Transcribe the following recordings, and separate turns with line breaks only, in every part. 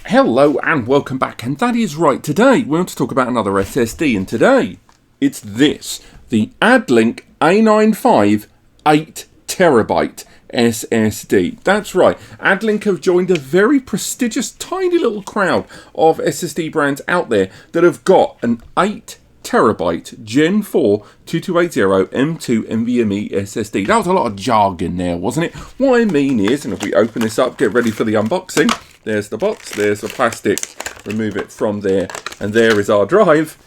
Hello and welcome back, and that is right. Today we want to talk about another SSD, and today it's this, the Addlink A95 8TB SSD. That's right, Addlink have joined a very prestigious tiny little crowd of SSD brands out there that have got an 8TB Gen4 2280 M2 NVMe SSD. That was a lot of jargon there, wasn't it? What I mean is, and if we open this up, get ready for the unboxing. There's the box, there's the plastic, remove it from there, and there is our drive.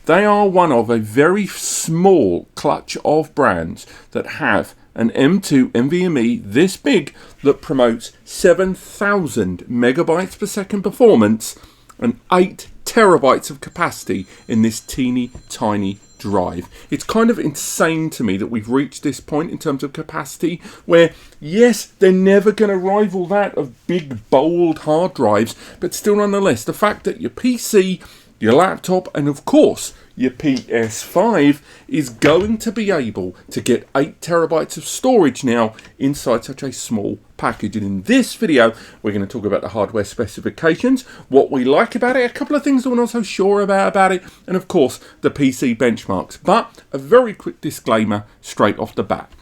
They are one of a very small clutch of brands that have an M2 NVMe this big that promotes 7,000 megabytes per second performance and 8 terabytes of capacity in this teeny tiny drive. It's kind of insane to me that we've reached this point in terms of capacity where, yes, they're never going to rival that of big, bold hard drives, but still nonetheless, the fact that your PC, your laptop, and of course, your PS5 is going to be able to get 8 terabytes of storage now inside such a small package. And in this video, we're going to talk about the hardware specifications, what we like about it, a couple of things that we're not so sure about it, and of course, the PC benchmarks. But a very quick disclaimer straight off the bat.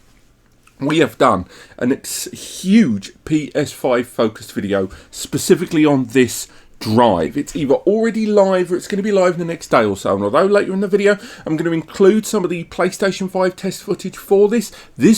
We have done a huge PS5 focused video specifically on this drive. It's either already live or it's going to be live in the next day or so, and although later in the video I'm going to include some of the PlayStation 5 test footage for this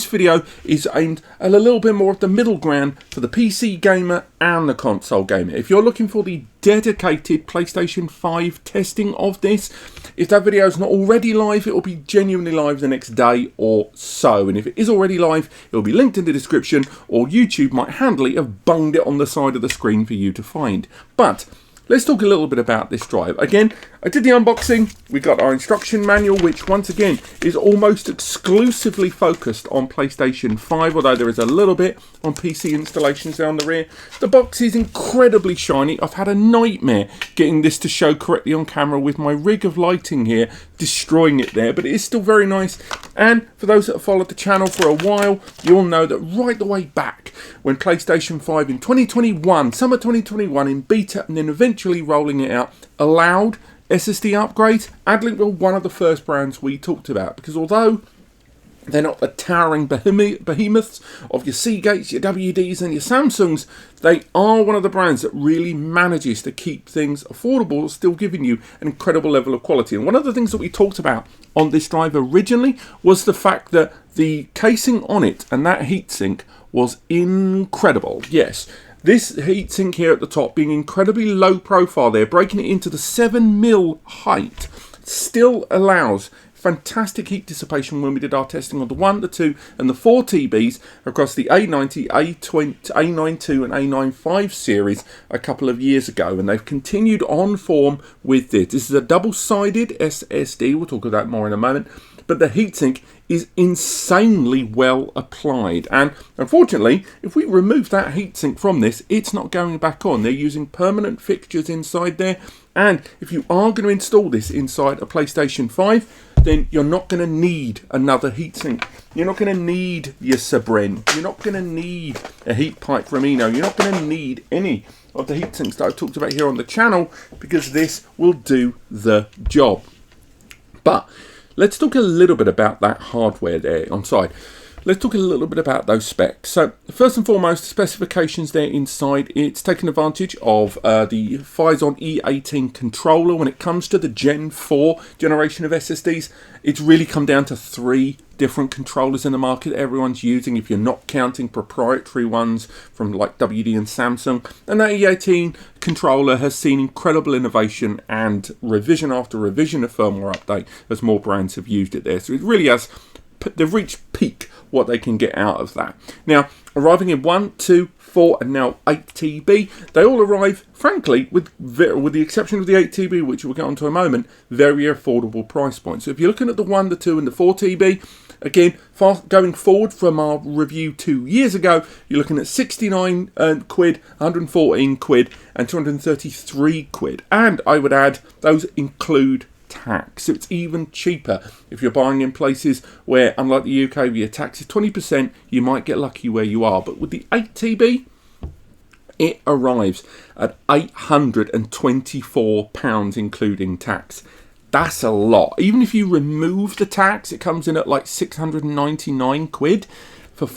video is aimed at a little bit more of the middle ground for the PC gamer and the console gamer. If you're looking for the dedicated PlayStation 5 testing of this, if that video is not already live, it will be genuinely live the next day or so, and if it is already live, it will be linked in the description, or YouTube might handily have bunged it on the side of the screen for you to find. But let's talk a little bit about this drive. Again, I did the unboxing. We got our instruction manual, which once again is almost exclusively focused on PlayStation 5, although there is a little bit on PC installations down the rear. The box is incredibly shiny. I've had a nightmare getting this to show correctly on camera with my rig of lighting here, destroying it there, but it is still very nice. And for those that have followed the channel for a while, you'll know that right the way back when PlayStation 5 in 2021, summer 2021 in beta and then eventually rolling it out, allowed SSD upgrades, Addlink were one of the first brands we talked about, because although they're not the towering behemoths of your Seagates, your WDs and your Samsungs, they are one of the brands that really manages to keep things affordable, still giving you an incredible level of quality. And one of the things that we talked about on this drive originally was the fact that the casing on it and that heatsink was incredible. Yes, this heatsink here at the top being incredibly low profile there, breaking it into the 7mm height, still allows fantastic heat dissipation when we did our testing on the 1, the 2 and the 4 TBs across the A90, A92 and A95 series a couple of years ago, and they've continued on form with this. This is a double-sided SSD, we'll talk about that more in a moment, but the heatsink is insanely well applied, and unfortunately if we remove that heatsink from this, it's not going back on. They're using permanent fixtures inside there, and if you are going to install this inside a PlayStation 5, then you're not going to need another heatsink. You're not going to need your Sabren. You're not going to need a heat pipe from Eno. You're not going to need any of the heatsinks that I've talked about here on the channel, because this will do the job. But let's talk a little bit about that hardware there on side. Let's talk a little bit about those specs. So first and foremost, specifications there inside. It's taken advantage of the Phison E18 controller. When it comes to the Gen 4 generation of SSDs, it's really come down to 3 different controllers in the market everyone's using, if you're not counting proprietary ones from like WD and Samsung. And that E18 controller has seen incredible innovation and revision after revision of firmware update as more brands have used it there. So it really has, they've reached peak what they can get out of that. Now, arriving in 1, 2, 4 and now 8 TB, they all arrive, frankly, with the exception of the 8 TB, which we'll get onto in a moment, very affordable price points. So if you're looking at the 1, the 2 and the 4 TB, again, going forward from our review 2 years ago, you're looking at 69 quid, 114 quid and 233 quid. And I would add, those include tax, so it's even cheaper if you're buying in places where, unlike the UK, where your tax is 20%, you might get lucky where you are. But with the 8 TB, It arrives at £824 including tax. That's a lot. Even if you remove the tax, it comes in at like 699 quid. For 8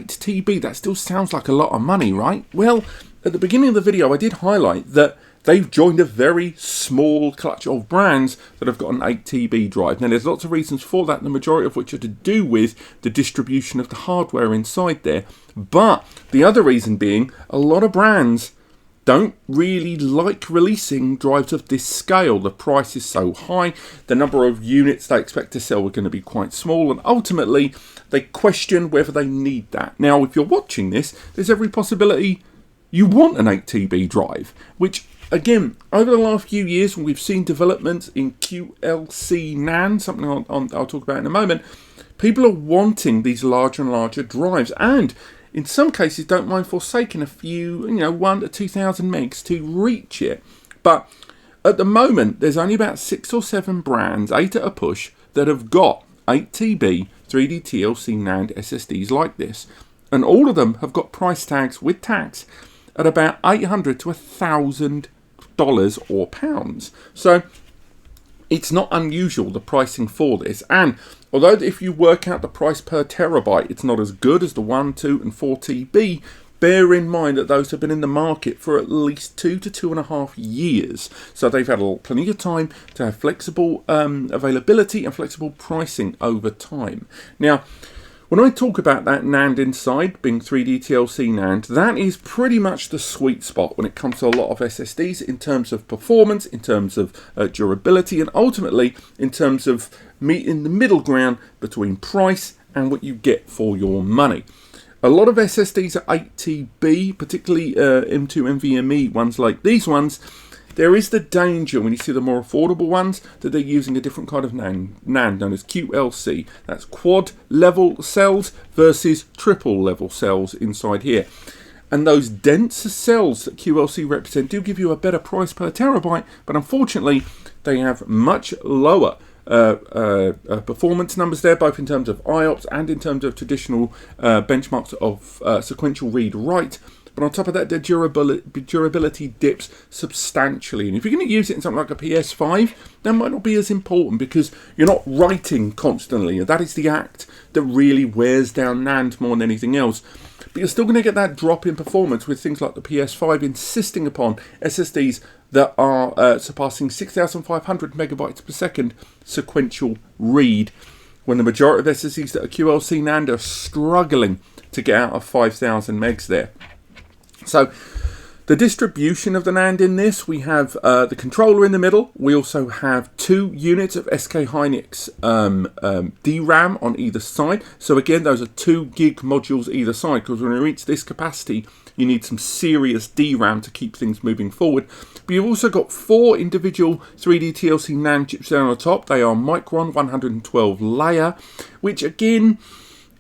TB, that still sounds like a lot of money, right? Well, at the beginning of the video, I did highlight that they've joined a very small clutch of brands that have got an 8 TB drive. Now, there's lots of reasons for that, the majority of which are to do with the distribution of the hardware inside there. But the other reason being, a lot of brands don't really like releasing drives of this scale. The price is so high, the number of units they expect to sell are going to be quite small, and ultimately they question whether they need that. Now, if you're watching this, there's every possibility you want an 8 TB drive, which again, over the last few years, when we've seen developments in QLC NAND, something I'll talk about in a moment, people are wanting these larger and larger drives, and in some cases don't mind forsaking a few, 1 to 2,000 megs to reach it. But at the moment, there's only about 6 or 7 brands, 8 at a push, that have got 8 TB 3D TLC NAND SSDs like this. And all of them have got price tags with tax at about $800 to $1,000 or pounds. So it's not unusual, the pricing for this. And although if you work out the price per terabyte, it's not as good as the 1, 2 and 4 TB, bear in mind that those have been in the market for at least 2 to 2.5 years. So they've had plenty of time to have flexible availability and flexible pricing over time. Now, when I talk about that NAND inside being 3D TLC NAND, that is pretty much the sweet spot when it comes to a lot of SSDs in terms of performance, in terms of durability, and ultimately in terms of meeting the middle ground between price and what you get for your money. A lot of SSDs are 8 TB, particularly M2 NVMe ones like these ones. There is the danger when you see the more affordable ones that they're using a different kind of NAND known as QLC. That's quad level cells versus triple level cells inside here. And those denser cells that QLC represent do give you a better price per terabyte, but unfortunately they have much lower performance numbers there, both in terms of IOPS and in terms of traditional benchmarks of sequential read-write. But on top of that, the durability dips substantially. And if you're going to use it in something like a PS5, that might not be as important because you're not writing constantly. And that is the act that really wears down NAND more than anything else. But you're still going to get that drop in performance with things like the PS5 insisting upon SSDs that are surpassing 6,500 megabytes per second sequential read, when the majority of SSDs that are QLC NAND are struggling to get out of 5,000 megs there. So the distribution of the NAND in this, we have the controller in the middle. We also have 2 units of SK Hynix DRAM on either side. So again, those are 2 gig modules either side, because when you reach this capacity, you need some serious DRAM to keep things moving forward. But you've also got 4 individual 3D TLC NAND chips there on the top. They are Micron 112 layer, which again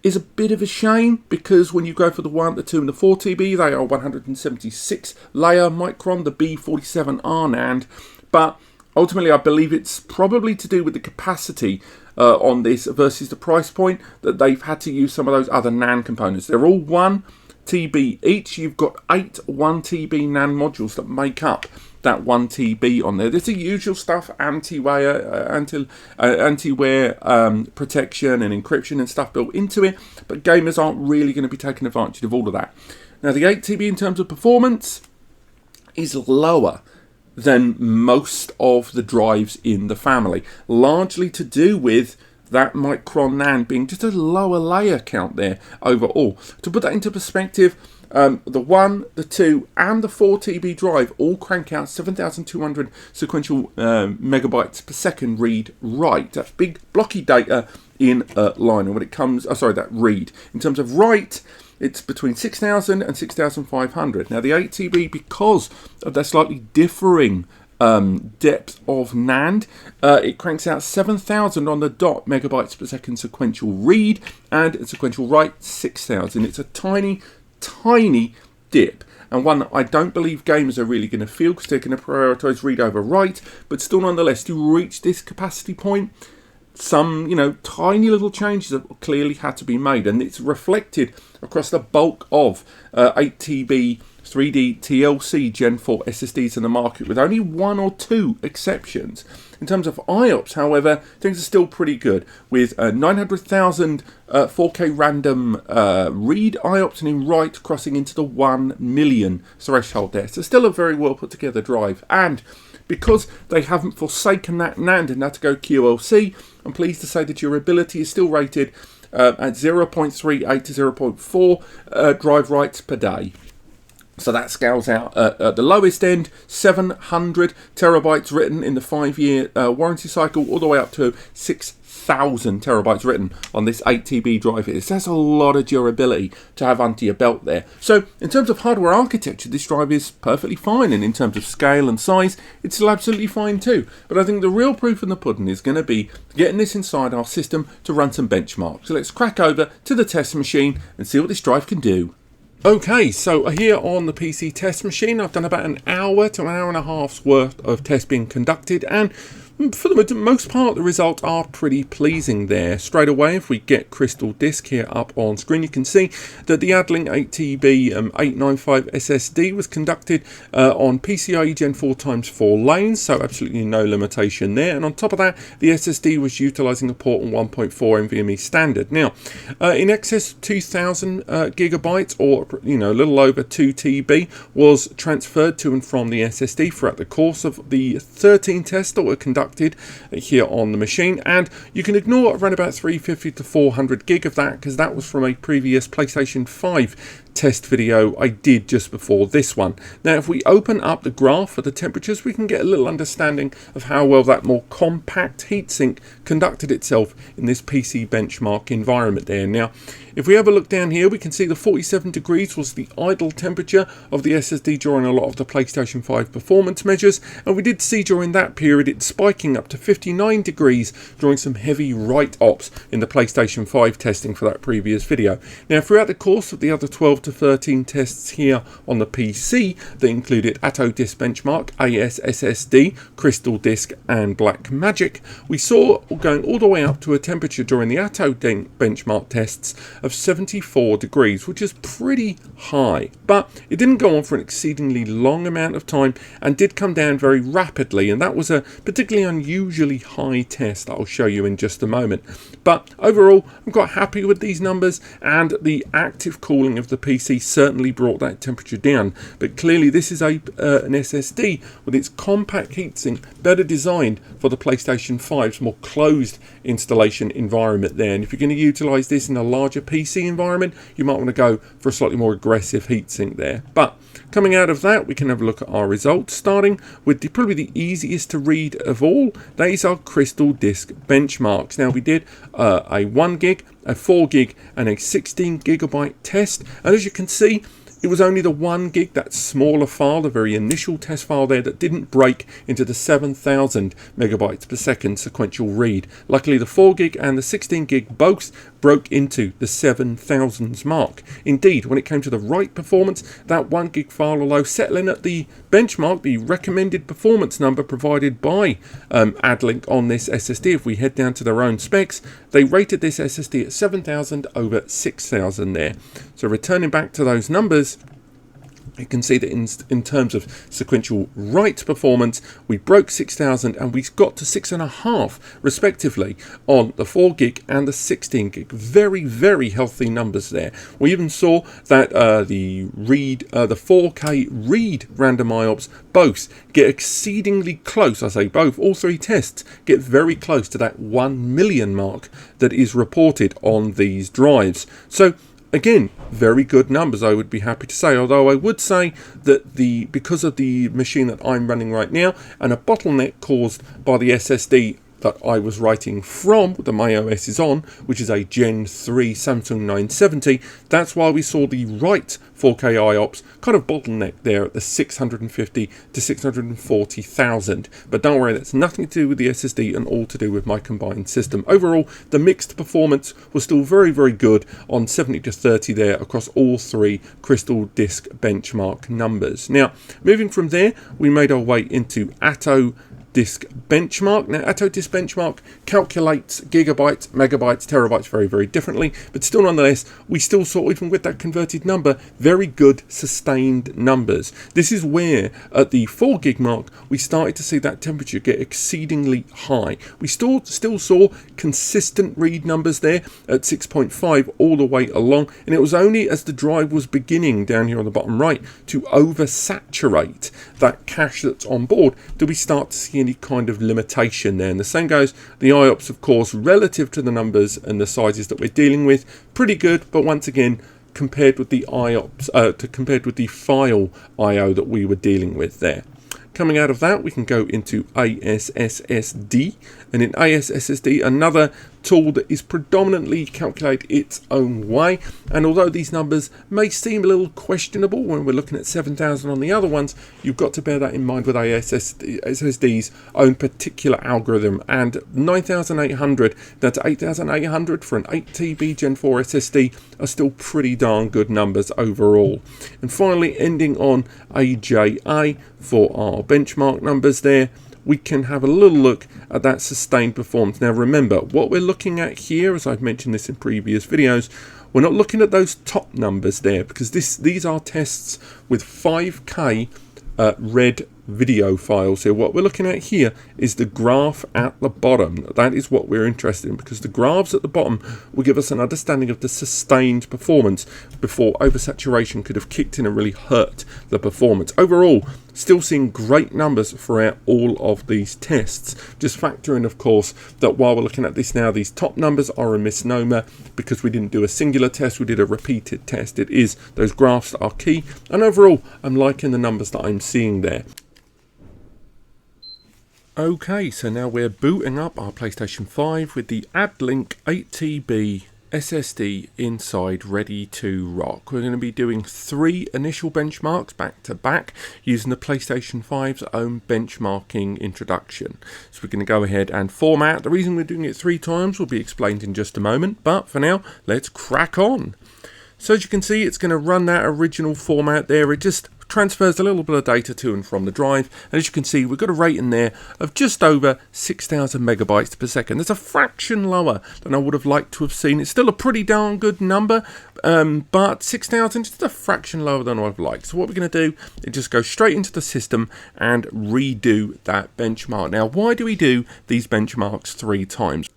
is a bit of a shame, because when you go for the 1, the 2 and the 4 TB, they are 176 layer Micron, the B47R NAND. But ultimately I believe it's probably to do with the capacity on this versus the price point that they've had to use some of those other NAND components. They're all 1 TB each. You've got 8 1 TB NAND modules that make up that 1 TB on there. There's the usual stuff, anti-wear protection and encryption and stuff built into it, but gamers aren't really going to be taking advantage of all of that. Now, the 8 TB in terms of performance is lower than most of the drives in the family, largely to do with that Micron NAND being just a lower layer count there overall. To put that into perspective, the 1, the 2 and the 4 TB drive all crank out 7,200 sequential megabytes per second read write. That's big blocky data in line. And when it comes, that read. In terms of write, it's between 6,000 and 6,500. Now the 8 TB, because of their slightly differing depth of NAND, it cranks out 7,000 on the dot megabytes per second sequential read, and sequential write 6,000. It's a tiny dip, and one that I don't believe gamers are really going to feel, because they're going to prioritize read over write. But still, nonetheless, to reach this capacity point, some tiny little changes have clearly had to be made, and it's reflected across the bulk of 8 TB 3D TLC Gen 4 SSDs in the market, with only 1 or 2 exceptions. In terms of IOPS, however, things are still pretty good, with 900,000 4K random read IOPS and in write crossing into the 1 million threshold there. So still a very well put together drive, and because they haven't forsaken that NAND and had to go QLC, I'm pleased to say the durability is still rated at 0.38 to 0.4 drive writes per day. So that scales out at the lowest end, 700 terabytes written in the 5-year warranty cycle, all the way up to 6,000 terabytes written on this 8TB drive here. So that's a lot of durability to have under your belt there. So in terms of hardware architecture, this drive is perfectly fine, and in terms of scale and size, it's still absolutely fine too. But I think the real proof in the pudding is going to be getting this inside our system to run some benchmarks. So let's crack over to the test machine and see what this drive can do. Okay, so here on the PC test machine, I've done about an hour to an hour and a half's worth of tests being conducted, and for the most part, the results are pretty pleasing there. Straight away, if we get Crystal Disk here up on screen, you can see that the Addlink 8TB A95 SSD was conducted on PCIe Gen 4 x 4 lanes, so absolutely no limitation there. And on top of that, the SSD was utilizing a port on 1.4 NVMe standard. Now, in excess of 2,000 gigabytes, or a little over 2 TB, was transferred to and from the SSD throughout the course of the 13 tests that were conducted here on the machine, and you can ignore around about 350 to 400 gig of that, because that was from a previous PlayStation 5 test video I did just before this one. Now, if we open up the graph for the temperatures, we can get a little understanding of how well that more compact heatsink conducted itself in this PC benchmark environment there. Now, if we have a look down here, we can see the 47 degrees was the idle temperature of the SSD during a lot of the PlayStation 5 performance measures, and we did see during that period it spiking up to 59 degrees during some heavy write ops in the PlayStation 5 testing for that previous video. Now, throughout the course of the other 12 to 13 tests here on the PC that included Atto Disk Benchmark, AS SSD, Crystal Disk and Blackmagic, we saw going all the way up to a temperature during the Atto benchmark tests of 74 degrees, which is pretty high, but it didn't go on for an exceedingly long amount of time and did come down very rapidly, and that was a particularly unusually high test that I'll show you in just a moment. But overall, I'm quite happy with these numbers, and the active cooling of the PC certainly brought that temperature down. But clearly this is an SSD with its compact heatsink, better designed for the PlayStation 5's more closed installation environment there. And if you're going to utilize this in a larger PC environment, you might want to go for a slightly more aggressive heatsink there. But coming out of that, we can have a look at our results, starting with probably the easiest to read of all. These are Crystal Disk benchmarks. Now, we did a 1 gig, a 4 gig and a 16 gigabyte test, and as you can see, it was only the 1 gig, that smaller file, the very initial test file there, that didn't break into the 7,000 megabytes per second sequential read. Luckily, the 4 gig and the 16 gig both broke into the 7,000s mark. Indeed, when it came to the write performance, that 1 gig file, although settling at the benchmark, the recommended performance number provided by Addlink on this SSD, if we head down to their own specs, they rated this SSD at 7,000 over 6,000 there. So returning back to those numbers, you can see that in terms of sequential write performance, we broke 6,000 and we got to 6.5 respectively on the 4 gig and the 16 gig. Very, very healthy numbers there. We even saw that the 4K read random IOPS both get exceedingly close. I say both, all three tests get very close to that 1 million mark that is reported on these drives. So again, very good numbers, I would be happy to say, although I would say that because of the machine that I'm running right now and a bottleneck caused by the SSD that I was writing from, that my OS is on, which is a Gen 3 Samsung 970, that's why we saw the write 4K IOPS kind of bottleneck there at the 650 to 640,000. But don't worry, that's nothing to do with the SSD and all to do with my combined system. Overall, the mixed performance was still very, very good on 70 to 30 there across all three Crystal Disk benchmark numbers. Now, moving from there, we made our way into Atto disk benchmark. Now, Atto disk benchmark calculates gigabytes, megabytes, terabytes very, very differently, but still nonetheless, we still saw, even with that converted number, very good sustained numbers. This is where at the 4 gig mark, we started to see that temperature get exceedingly high. We still saw consistent read numbers there at 6.5 all the way along, and it was only as the drive was beginning down here on the bottom right to oversaturate that cache that's on board do we start to see any kind of limitation there. And the same goes the IOPS, of course, relative to the numbers and the sizes that we're dealing with, pretty good, but once again, compared with the IOPS, compared with the file IO that we were dealing with there. Coming out of that, we can go into ASSD, and in ASSD, another tool that is predominantly calculated its own way. And although these numbers may seem a little questionable when we're looking at 7,000 on the other ones, you've got to bear that in mind with ASSD's own particular algorithm. And 9,800 down to 8,800 for an 8 TB Gen 4 SSD are still pretty darn good numbers overall. And finally, ending on AJA for our benchmark numbers there, we can have a little look at that sustained performance. Now remember, what we're looking at here, as I've mentioned this in previous videos, we're not looking at those top numbers there, because these are tests with 5K read video files here. What we're looking at here is the graph at the bottom. That is what we're interested in, because the graphs at the bottom will give us an understanding of the sustained performance before oversaturation could have kicked in and really hurt the performance. Overall, still seeing great numbers throughout all of these tests. Just factor in, of course, that while we're looking at this now, these top numbers are a misnomer because we didn't do a singular test, we did a repeated test. It is those graphs that are key, and overall, I'm liking the numbers that I'm seeing there. Okay, so now we're booting up our PlayStation 5 with the Addlink 8 TB SSD inside, ready to rock. We're going to be doing 3 initial benchmarks back to back using the PlayStation 5's own benchmarking introduction. So we're going to go ahead and format. The reason we're doing it 3 times will be explained in just a moment, but for now, let's crack on. So as you can see, it's going to run that original format there. It just transfers a little bit of data to and from the drive, and as you can see, we've got a rate in there of just over 6,000 megabytes per second. That's a fraction lower than I would have liked to have seen. It's still a pretty darn good number, but 6,000 is just a fraction lower than I've liked. So what we're going to do is just go straight into the system and redo that benchmark. Now, why do we do these benchmarks 3 times?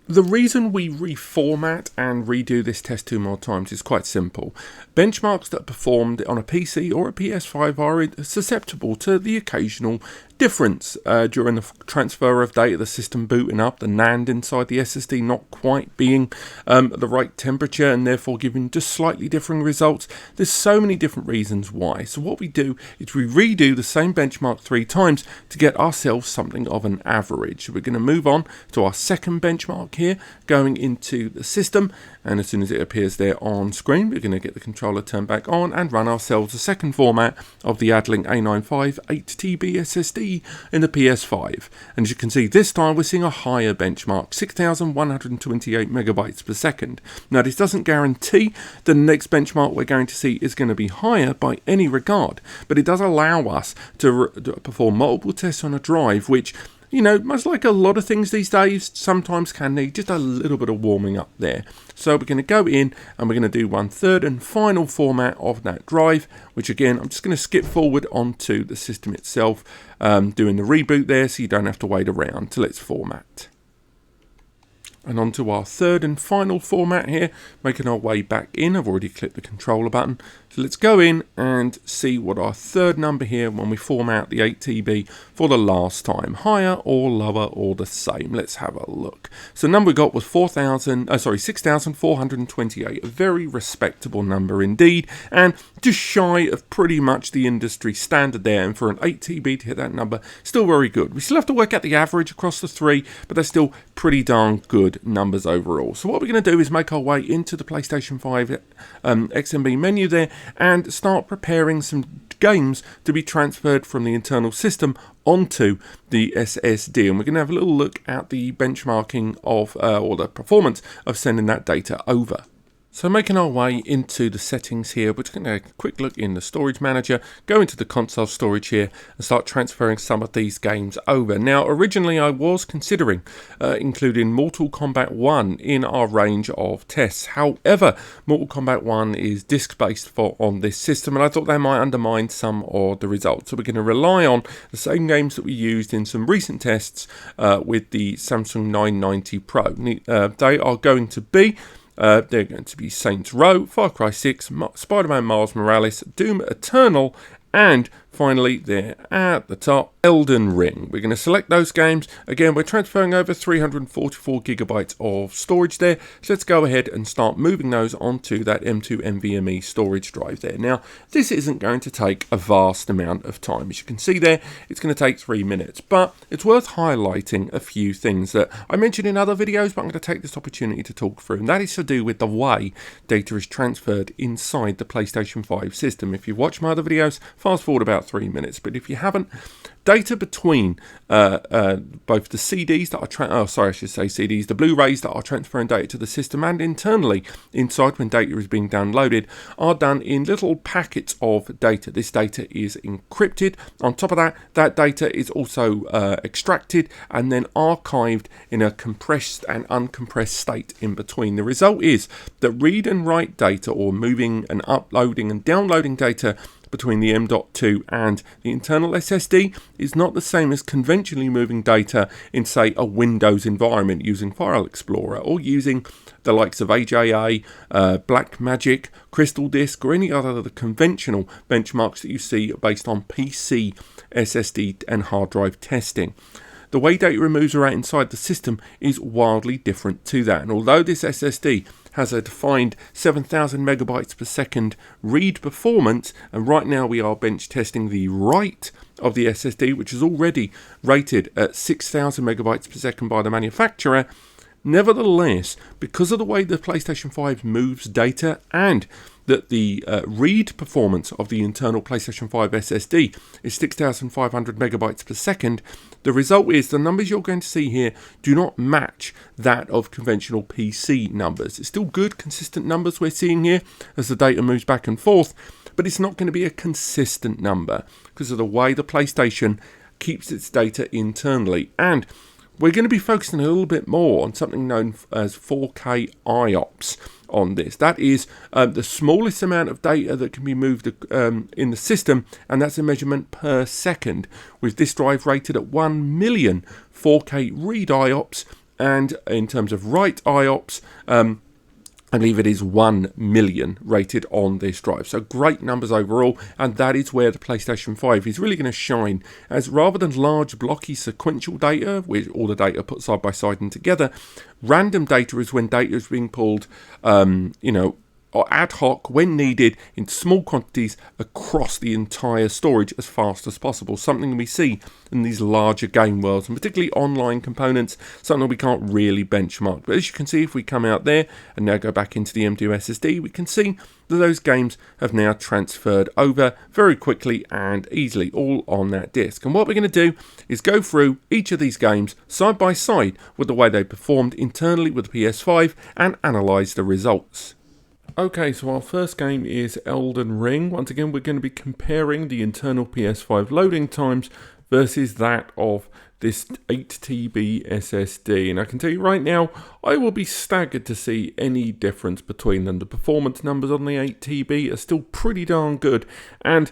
The reason we reformat and redo this test 2 more times is quite simple. Benchmarks that are performed on a PC or a PS5 are susceptible to the occasional difference during the transfer of data, the system booting up, the NAND inside the SSD not quite being at the right temperature and therefore giving just slightly differing results. There's so many different reasons why. So what we do is we redo the same benchmark 3 times to get ourselves something of an average. We're going to move on to our second benchmark here, going into the system, and as soon as it appears there on screen, we're going to get the controller turned back on and run ourselves a second format of the Addlink A95 8 TB SSD in the PS5. And as you can see, this time we're seeing a higher benchmark, 6,128 megabytes per second. Now, this doesn't guarantee the next benchmark we're going to see is going to be higher by any regard, but it does allow us to perform multiple tests on a drive, which, you know, much like a lot of things these days, sometimes can need just a little bit of warming up there. So we're going to go in and we're going to do 1/3 and final format of that drive, which again, I'm just going to skip forward onto the system itself, doing the reboot there so you don't have to wait around till it's format. And onto our 3rd and final format here, making our way back in. I've already clicked the controller button. So let's go in and see what our 3rd number here when we format the 8 TB for the last time. Higher or lower or the same. Let's have a look. So the number we got was 6,428. A very respectable number indeed, and just shy of pretty much the industry standard there. And for an 8 TB to hit that number, still very good. We still have to work out the average across the 3, but they're still pretty darn good numbers overall. So what we're going to do is make our way into the PlayStation 5 XMB menu there and start preparing some games to be transferred from the internal system onto the SSD, and we're going to have a little look at the benchmarking of or the performance of sending that data over. So making our way into the settings here, we're just going to take a quick look in the storage manager, go into the console storage here and start transferring some of these games over. Now originally I was considering including Mortal Kombat 1 in our range of tests. However, Mortal Kombat 1 is disc based on this system and I thought that might undermine some of the results. So we're going to rely on the same games that we used in some recent tests with the Samsung 990 Pro. They are going to be they're going to be Saints Row, Far Cry 6, Spider-Man Miles Morales, Doom Eternal, and finally there at the top, Elden Ring. We're going to select those games. Again, we're transferring over 344 gigabytes of storage there. So let's go ahead and start moving those onto that M2 NVMe storage drive there. Now, this isn't going to take a vast amount of time. As you can see there, it's going to take 3 minutes. But it's worth highlighting a few things that I mentioned in other videos, but I'm going to take this opportunity to talk through. And that is to do with the way data is transferred inside the PlayStation 5 system. If you watch my other videos, fast forward about 3 minutes. But if you haven't, data between both the CDs that are the Blu-rays that are transferring data to the system and internally inside when data is being downloaded are done in little packets of data. This data is encrypted. On top of that, that data is also extracted and then archived in a compressed and uncompressed state in between. The result is that read and write data, or moving and uploading and downloading data between the M.2 and the internal SSD is not the same as conventionally moving data in, say, a Windows environment using File Explorer or using the likes of AJA, Blackmagic, Crystal Disk, or any other of the conventional benchmarks that you see based on PC, SSD and hard drive testing. The way data moves around inside the system is wildly different to that. And although this SSD has a defined 7,000 megabytes per second read performance, and right now we are bench testing the write of the SSD, which is already rated at 6,000 megabytes per second by the manufacturer. Nevertheless, because of the way the PlayStation 5 moves data and that the read performance of the internal PlayStation 5 SSD is 6,500 megabytes per second, the result is the numbers you're going to see here do not match that of conventional PC numbers. It's still good, consistent numbers we're seeing here as the data moves back and forth, but it's not going to be a consistent number because of the way the PlayStation keeps its data internally. And we're going to be focusing a little bit more on something known as 4K IOPS on this. That is the smallest amount of data that can be moved in the system, and that's a measurement per second, with this drive rated at 1 million 4K read IOPS, and in terms of write IOPS, I believe it is 1 million rated on this drive. So great numbers overall, and that is where the PlayStation 5 is really going to shine, as rather than large blocky sequential data, with all the data put side by side and together, random data is when data is being pulled, or ad hoc when needed in small quantities across the entire storage as fast as possible. Something we see in these larger game worlds, and particularly online components, something we can't really benchmark. But as you can see, if we come out there and now go back into the M2 SSD, we can see that those games have now transferred over very quickly and easily, all on that disk. And what we're going to do is go through each of these games side by side with the way they performed internally with the PS5 and analyse the results. Okay, so our first game is Elden Ring. Once again, we're going to be comparing the internal PS5 loading times versus that of this 8TB SSD. And I can tell you right now, I will be staggered to see any difference between them. The performance numbers on the 8TB are still pretty darn good, and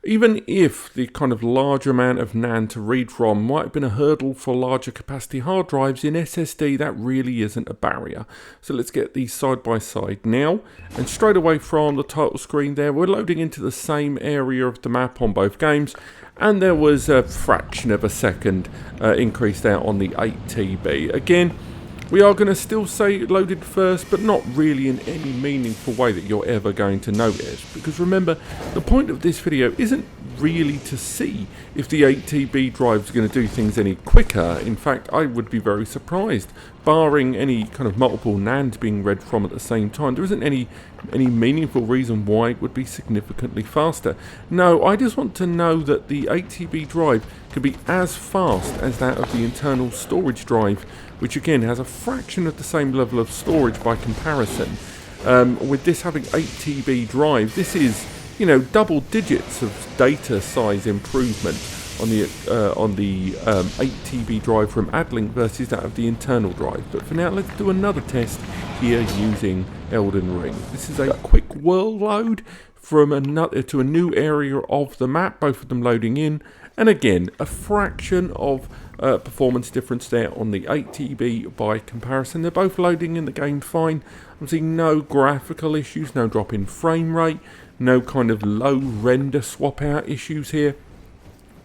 even if the kind of larger amount of NAND to read from might have been a hurdle for larger capacity hard drives, in SSD that really isn't a barrier. So let's get these side by side now, and straight away from the title screen there, we're loading into the same area of the map on both games, and there was a fraction of a second increase there on the 8TB. Again, we are going to still say loaded first, but not really in any meaningful way that you're ever going to notice. Because remember, the point of this video isn't really to see if the 8TB drive is going to do things any quicker. In fact, I would be very surprised. Barring any kind of multiple NAND being read from at the same time, there isn't any meaningful reason why it would be significantly faster. No, I just want to know that the 8TB drive could be as fast as that of the internal storage drive, which again has a fraction of the same level of storage by comparison. with this having 8 TB drive, this is, you know, double digits of data size improvement on the 8 TB drive from Addlink versus that of the internal drive. But for now, let's do another test here using Elden Ring. This is a quick world load from another to a new area of the map, both of them loading in, and again a fraction of performance difference there on the 8 TB by comparison. They're both loading in the game fine. I'm seeing no graphical issues, no drop in frame rate, no kind of low render swap out issues here.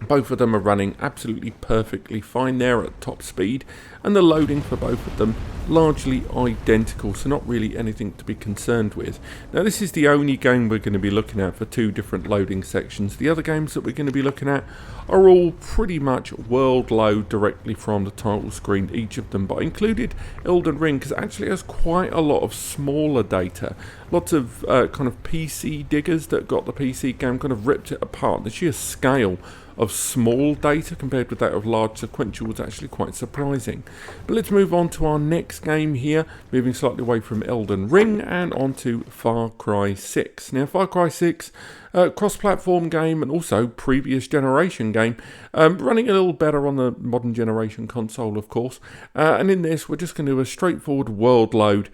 Both of them are running absolutely perfectly fine there at top speed, and the loading for both of them largely identical, so not really anything to be concerned with. Now, this is the only game we're going to be looking at for two different loading sections. The other games that we're going to be looking at are all pretty much world load directly from the title screen, each of them, but I included Elden Ring because it actually has quite a lot of smaller data. Lots of kind of PC diggers that got the PC game kind of ripped it apart. The sheer scale of small data compared with that of large sequential was actually quite surprising. But let's move on to our next game here, moving slightly away from Elden Ring and on to Far Cry 6. Now, Far Cry 6, cross-platform game and also previous generation game, running a little better on the modern generation console, of course. And in this, we're just going to do a straightforward world load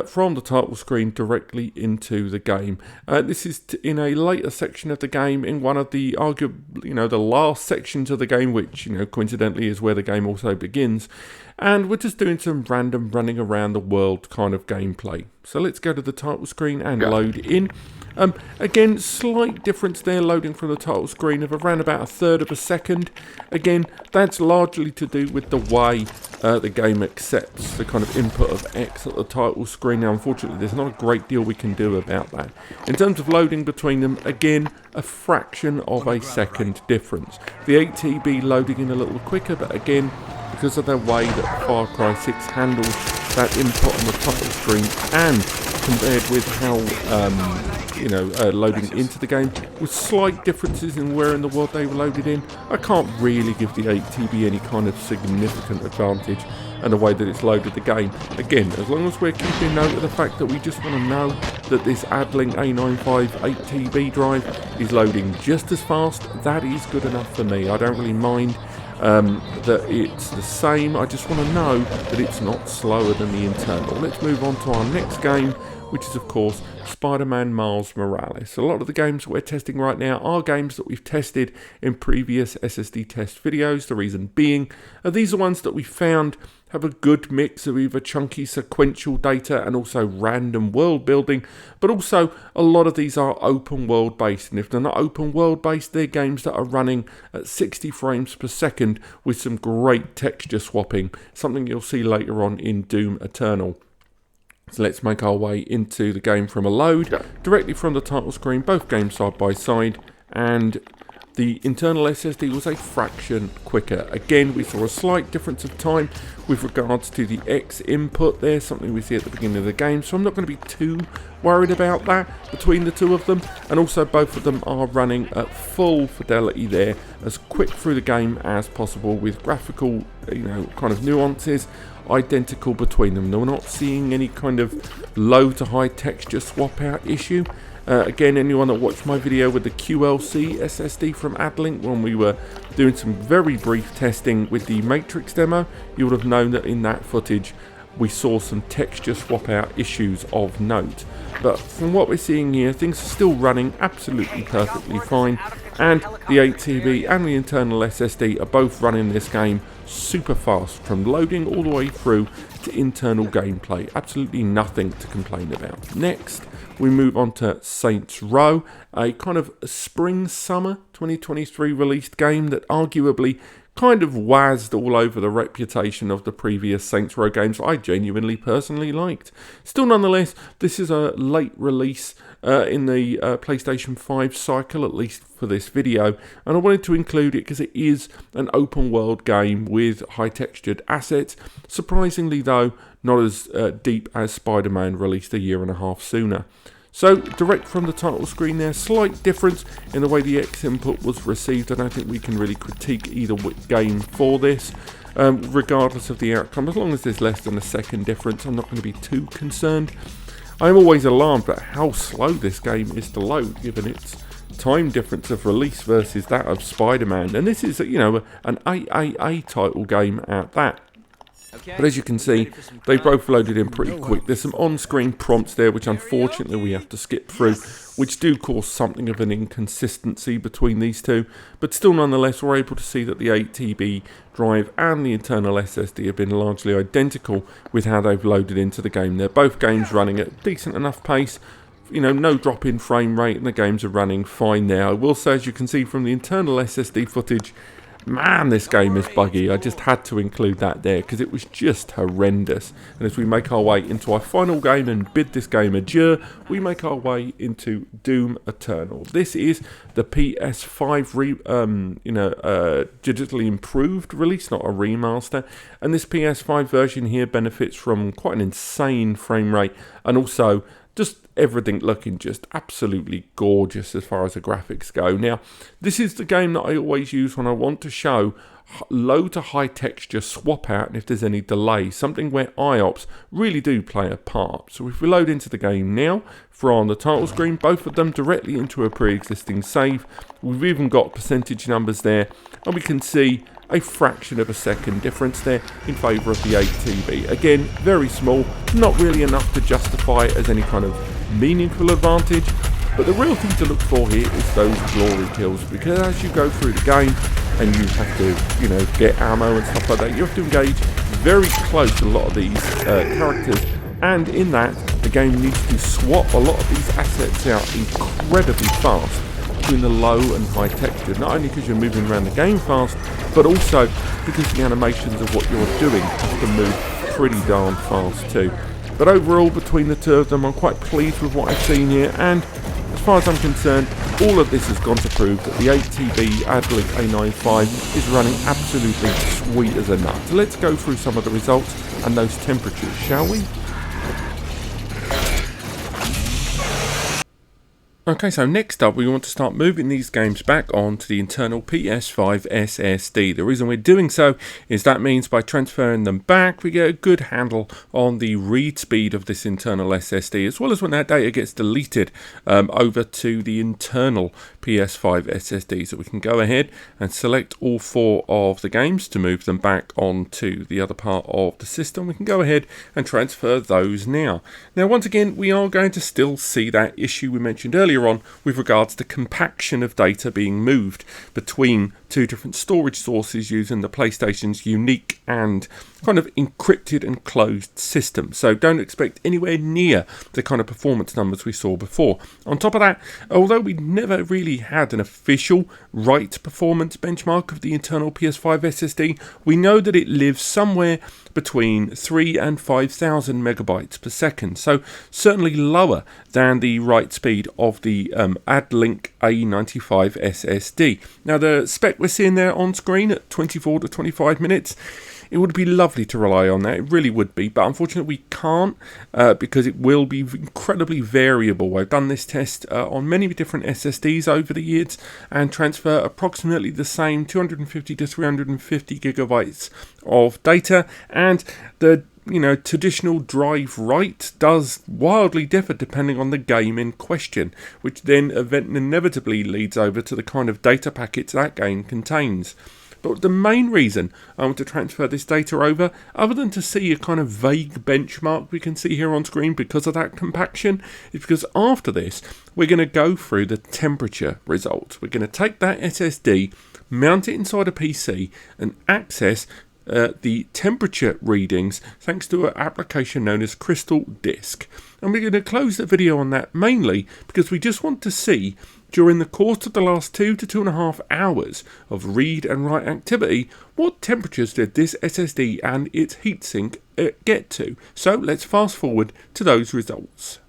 from the title screen directly into the game. This is in a later section of the game, in one of the the last sections of the game, which coincidentally is where the game also begins. And we're just doing some random running around the world kind of gameplay. So let's go to the title screen and load in. Again, slight difference there loading from the title screen of around about 1/3 of a second. Again, that's largely to do with the way the game accepts the kind of input of X at the title screen. Now, unfortunately, there's not a great deal we can do about that. In terms of loading between them, again, a fraction of a second difference. The 8 TB loading in a little quicker, but again, because of the way that Far Cry 6 handles that input on the title screen, and compared with how loading into the game, with slight differences in where in the world they were loaded in, I can't really give the 8 TB any kind of significant advantage and the way that it's loaded the game. Again, as long as we're keeping note of the fact that we just want to know that this Addlink A95 8 TB drive is loading just as fast, that is good enough for me. I don't really mind that it's the same. I just want to know that it's not slower than the internal. Let's move on to our next game, which is of course Spider-Man Miles Morales. A lot of the games we're testing right now are games that we've tested in previous SSD test videos. The reason being, these are ones that we found have a good mix of either chunky sequential data and also random world building, but also a lot of these are open world based, and if they're not open world based, they're games that are running at 60 frames per second with some great texture swapping, something you'll see later on in Doom Eternal. So let's make our way into the game from a load, directly from the title screen, both games side by side, and the internal SSD was a fraction quicker. Again, we saw a slight difference of time with regards to the X input there, something we see at the beginning of the game, so I'm not going to be too worried about that between the two of them. And also both of them are running at full fidelity there, as quick through the game as possible, with graphical kind of nuances identical between them. We're not seeing any kind of low to high texture swap out issue. Again, anyone that watched my video with the QLC SSD from Addlink when we were doing some very brief testing with the Matrix demo, you would have known that in that footage we saw some texture swap out issues of note. But from what we're seeing here, things are still running absolutely perfectly fine, and the 8 TB and the internal SSD are both running this game super fast, from loading all the way through to internal gameplay. Absolutely nothing to complain about. Next, we move on to Saints Row, a kind of spring-summer 2023 released game that arguably kind of wazzed all over the reputation of the previous Saints Row games I genuinely personally liked. Still, nonetheless, this is a late release in the PlayStation 5 cycle, at least for this video, and I wanted to include it because it is an open world game with high textured assets. Surprisingly though, not as deep as Spider-Man, released a year and a half sooner. So, direct from the title screen there, slight difference in the way the X input was received. I don't think we can really critique either game for this, regardless of the outcome. As long as there's less than a second difference, I'm not going to be too concerned. I'm always alarmed at how slow this game is to load, given its time difference of release versus that of Spider-Man. And this is, you know, an AAA title game at that. But as you can see, they both loaded in pretty quick. There's some on-screen prompts there, which unfortunately we have to skip through, which do cause something of an inconsistency between these two. But still, nonetheless, we're able to see that the 8TB drive and the internal SSD have been largely identical with how they've loaded into the game. They're both games running at a decent enough pace. You know, no drop in frame rate, and the games are running fine now. I will say, as you can see from the internal SSD footage, man, this game is buggy. I just had to include that there because it was just horrendous. And as we make our way into our final game and bid this game adieu, we make our way into Doom Eternal. This is the PS5 digitally improved release, not a remaster. And this PS5 version here benefits from quite an insane frame rate, and also just everything looking just absolutely gorgeous as far as the graphics go. Now, this is the game that I always use when I want to show low to high texture swap out and if there's any delay, something where IOPS really do play a part. So if we load into the game now, from the title screen, both of them directly into a pre-existing save. We've even got percentage numbers there, and we can see a fraction of a second difference there in favour of the 8TB. Again, very small, not really enough to justify it as any kind of meaningful advantage, but the real thing to look for here is those glory kills, because as you go through the game and you have to, you know, get ammo and stuff like that, you have to engage very close to a lot of these characters, and in that, the game needs to swap a lot of these assets out incredibly fast between the low and high texture, not only because you're moving around the game fast, but also because the animations of what you're doing have to move pretty darn fast too. But overall, between the two of them, I'm quite pleased with what I've seen here, and as far as I'm concerned, all of this has gone to prove that the 8TB Addlink A95 is running absolutely sweet as a nut. So let's go through some of the results and those temperatures, shall we? Okay, so next up we want to start moving these games back onto the internal PS5 SSD. The reason we're doing so is that means by transferring them back we get a good handle on the read speed of this internal SSD, as well as when that data gets deleted over to the internal PS5 SSD. So we can go ahead and select all 4 of the games to move them back onto the other part of the system. We can go ahead and transfer those now. Now once again, we are going to still see that issue we mentioned earlier on with regards to compaction of data being moved between 2 different storage sources using the PlayStation's unique and kind of encrypted and closed system. So don't expect anywhere near the kind of performance numbers we saw before. On top of that, although we never really had an official write performance benchmark of the internal PS5 SSD, we know that it lives somewhere between 3 and 5,000 megabytes per second, so certainly lower than the write speed of the Addlink A95 SSD. Now the spec we're seeing there on screen at 24 to 25 minutes, it would be lovely to rely on that, it really would be, but unfortunately we can't because it will be incredibly variable. I've done this test on many different SSDs over the years and transfer approximately the same 250 to 350 gigabytes of data, and the traditional drive write does wildly differ depending on the game in question, which then inevitably leads over to the kind of data packets that game contains. But the main reason I want to transfer this data over, other than to see a kind of vague benchmark we can see here on screen because of that compaction, is because after this we're going to go through the temperature results. We're going to take that SSD, mount it inside a PC and access the temperature readings thanks to an application known as Crystal Disk. And we're going to close the video on that mainly because we just want to see during the course of the last 2 to 2.5 hours of read and write activity, what temperatures did this SSD and its heatsink get to. So let's fast forward to those results.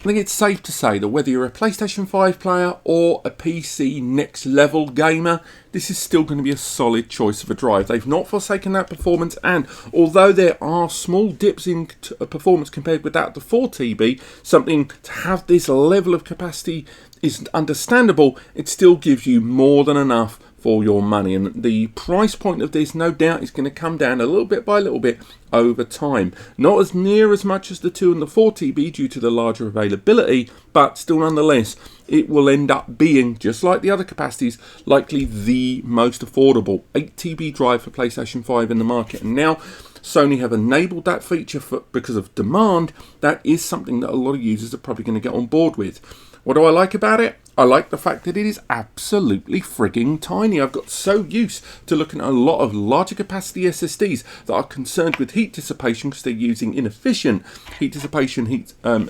I think it's safe to say that whether you're a PlayStation 5 player or a PC next level gamer, this is still going to be a solid choice of a drive. They've not forsaken that performance, and although there are small dips in performance compared with that of the 4TB, something to have this level of capacity is understandable. It still gives you more than enough for your money, and the price point of this no doubt is going to come down a little bit by little bit over time. Not as near as much as the 2 and the 4TB due to the larger availability, but still nonetheless it will end up being, just like the other capacities, likely the most affordable 8TB drive for PlayStation 5 in the market. And now Sony have enabled that feature because of demand. That is something that a lot of users are probably going to get on board with. What do I like about it? I like the fact that it is absolutely frigging tiny. I've got so used to looking at a lot of larger capacity SSDs that are concerned with heat dissipation because they're using inefficient heat dissipation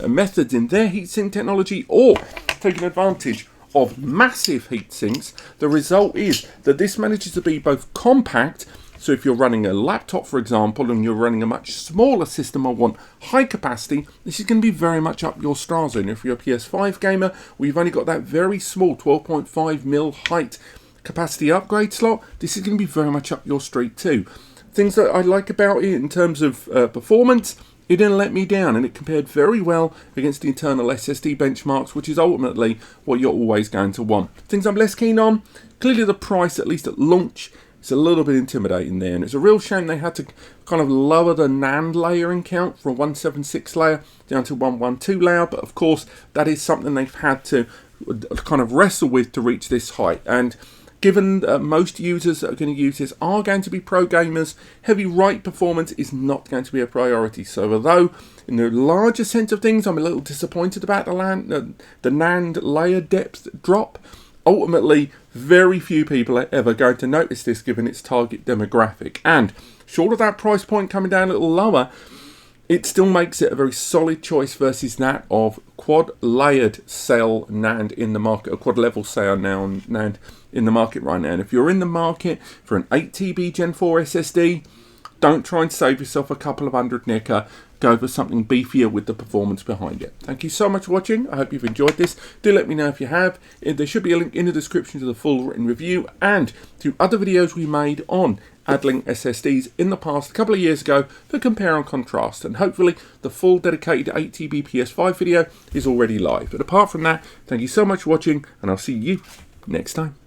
methods in their heatsink technology, or taking advantage of massive heat sinks. The result is that this manages to be both compact. So if you're running a laptop, for example, and you're running a much smaller system or want high capacity, this is going to be very much up your star zone. If you're a PS5 gamer, we've only got that very small 12.5mm height capacity upgrade slot. This is going to be very much up your street too. Things that I like about it in terms of performance, it didn't let me down, and it compared very well against the internal SSD benchmarks, which is ultimately what you're always going to want. Things I'm less keen on, clearly the price, at least at launch, it's a little bit intimidating there, and it's a real shame they had to kind of lower the NAND layering count from 176 layer down to 112 layer, but of course that is something they've had to kind of wrestle with to reach this height. And given that most users that are going to use this are going to be pro gamers, heavy write performance is not going to be a priority. So although in the larger sense of things I'm a little disappointed about the NAND layer depth drop, ultimately very few people are ever going to notice this given its target demographic. And short of that price point coming down a little lower, it still makes it a very solid choice versus that of quad layered cell NAND in the market, or quad level cell NAND in the market right now. And if you're in the market for an 8TB Gen 4 SSD, don't try and save yourself a couple of hundred nicker. Go for something beefier with the performance behind it. Thank you so much for watching. I hope you've enjoyed this. Do let me know if you have. There should be a link in the description to the full written review and to other videos we made on Addlink SSDs in the past, a couple of years ago, for compare and contrast. And hopefully the full dedicated 8TB PS5 video is already live. But apart from that, thank you so much for watching, and I'll see you next time.